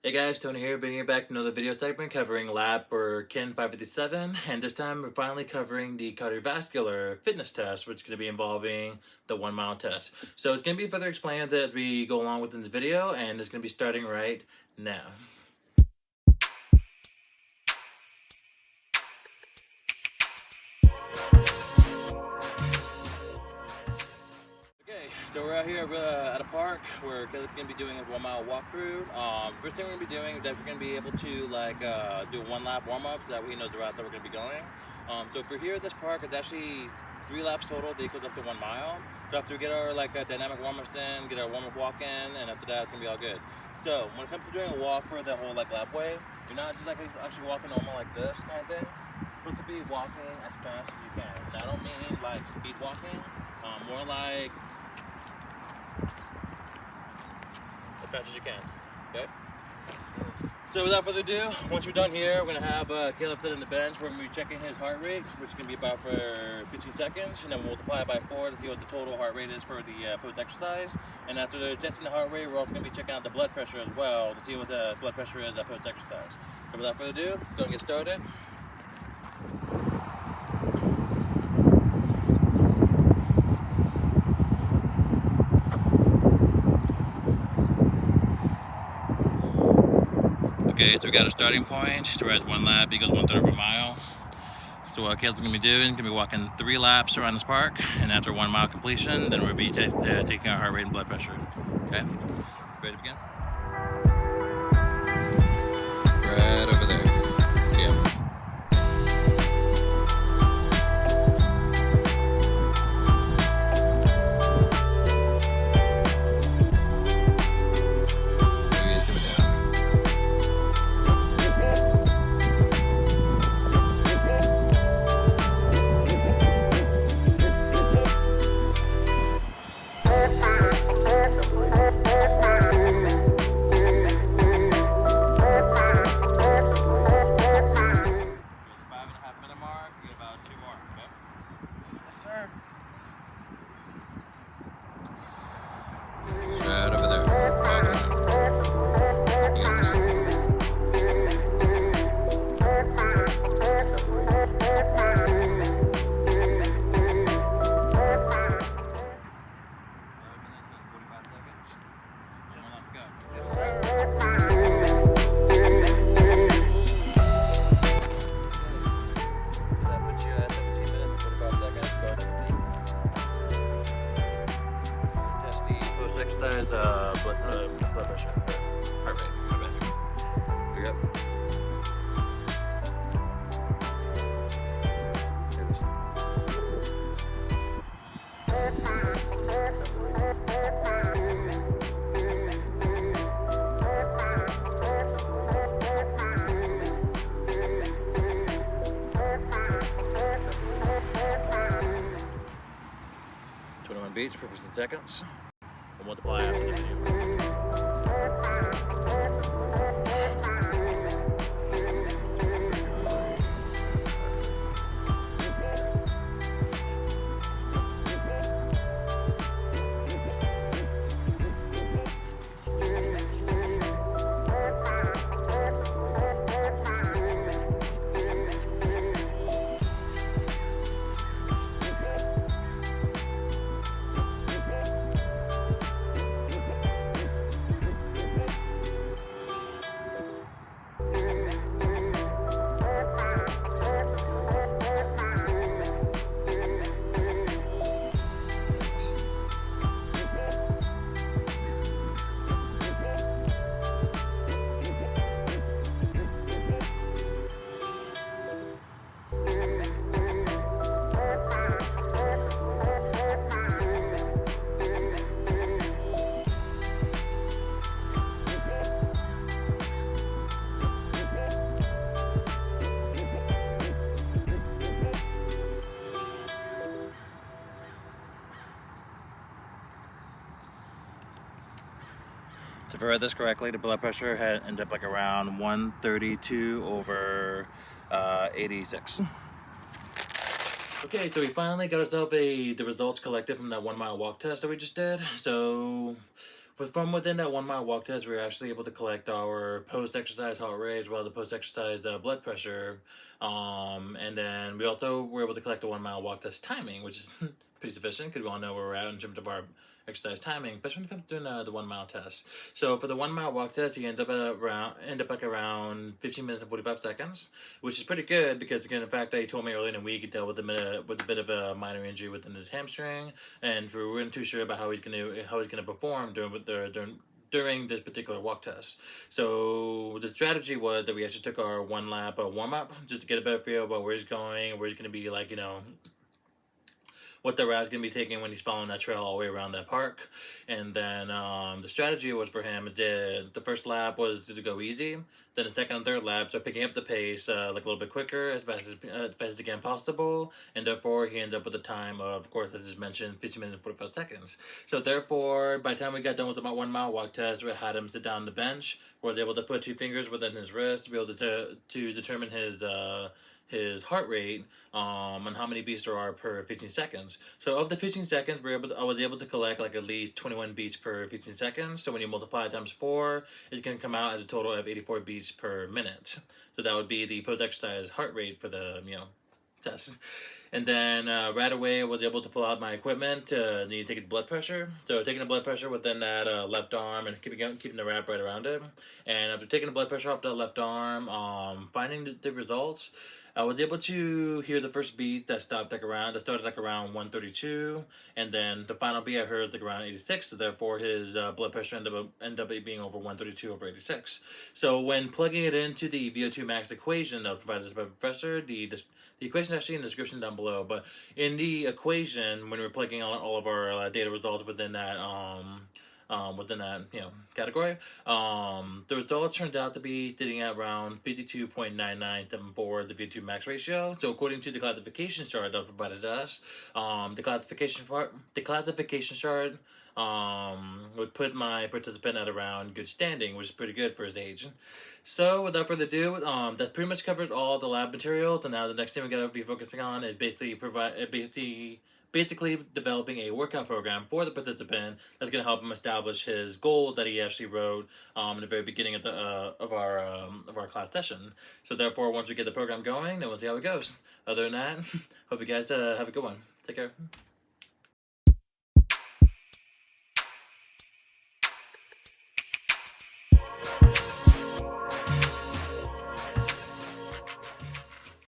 Hey guys, Tony here, bringing you back another video segment covering lab for KGHÄ 557, and this time we're finally covering the cardiovascular fitness test, which is going to be involving the 1 mile test. So it's going to be further explained as we go along within this video, and it's going to be starting right now. So we're out here at a park where Caleb's going to be doing a 1 mile walkthrough. First thing we're going to be doing is that we're going to be able to do a 1 lap warm up so that we know the route that we're going to be going. So for here at this park, it's actually 3 laps total that equals up to 1 mile. So after we get our dynamic warm ups in, get our warm up walk in, and after that it's going to be all good. So when it comes to doing a walk for the whole lap way, you're not just actually walking normal like this kind of thing. You're supposed to be walking as fast as you can. And I don't mean like speed walking, more like as fast as you can, okay? So without further ado, once we're done here, we're gonna have Caleb sit on the bench. We're gonna be checking his heart rate, which is gonna be about for 15 seconds, and then we'll multiply it by 4 to see what the total heart rate is for the post-exercise. And after testing the heart rate, we're also gonna be checking out the blood pressure as well to see what the blood pressure is at post-exercise. So without further ado, let's go and get started. Okay, so we got a starting point. So we're at 1 lap equals 1/3 of a mile. So what Caleb's gonna be doing, gonna be walking 3 laps around this park, and after 1 mile completion, then we'll be taking our heart rate and blood pressure. Okay, ready to begin? Right over there. See ya. Right over there. You got this. 45 seconds. And we'll have to go. That puts you at 17 minutes and 45 seconds. Test the post-exercise blood pressure. Heart rate. My bad. You're up. Beats for 15 seconds. We'll multiply after the video. So if I read this correctly, the blood pressure had ended up like around 132/86. Okay, so we finally got ourselves the results collected from that 1 mile walk test that we just did. So from within that 1 mile walk test, we were actually able to collect our post-exercise heart rate as well as the post-exercise blood pressure. And then we also were able to collect the 1 mile walk test timing, which is pretty sufficient because we all know where we're at in terms of our exercise timing, especially when it comes to doing the 1 mile test. So for the 1 mile walk test, you end up around 15 minutes and 45 seconds, which is pretty good because again, in fact, he told me earlier in the week he dealt with a bit of a minor injury within his hamstring, and we weren't too sure about how he's gonna perform during this particular walk test. So the strategy was that we actually took our 1 lap warm up just to get a better feel about where he's going, where he's gonna be, like, what the route's going to be taking when he's following that trail all the way around that park. And then the strategy was for him, the first lap was to go easy. Then the second and third laps are picking up the pace like a little bit quicker, as fast as again possible. And therefore, he ended up with a time of course, as I just mentioned, 15 minutes and 45 seconds. So therefore, by the time we got done with the 1 mile walk test, we had him sit down on the bench. We was able to put 2 fingers within his wrist to be able to determine his heart rate and how many beats there are per 15 seconds. So of the 15 seconds, I was able to collect like at least 21 beats per 15 seconds. So when you multiply it times 4, it's going to come out as a total of 84 beats per minute. So that would be the post-exercise heart rate for the test. And then right away I was able to pull out my equipment to need to take the blood pressure. So taking the blood pressure within that left arm and keeping the wrap right around it. And after taking the blood pressure off the left arm, finding the results, I was able to hear the first beat that started around 132, and then the final beat I heard like around 86. So therefore, his blood pressure ended up being over 132 over 86. So when plugging it into the VO2 Max equation that was provided by the professor, the equation is actually in the description down below. But in the equation, when we're plugging all of our data results within that category, the results turned out to be sitting at around 52.9974 the VO2 max ratio. So according to the classification chart that provided us, the classification chart would put my participant at around good standing, which is pretty good for his age. So without further ado, that pretty much covers all the lab materials, and now the next thing we gotta be focusing on is basically developing a workout program for the participant that's going to help him establish his goal that he actually wrote in the very beginning of our class session. So therefore, once we get the program going, then we'll see how it goes. Other than that, hope you guys have a good one. Take care.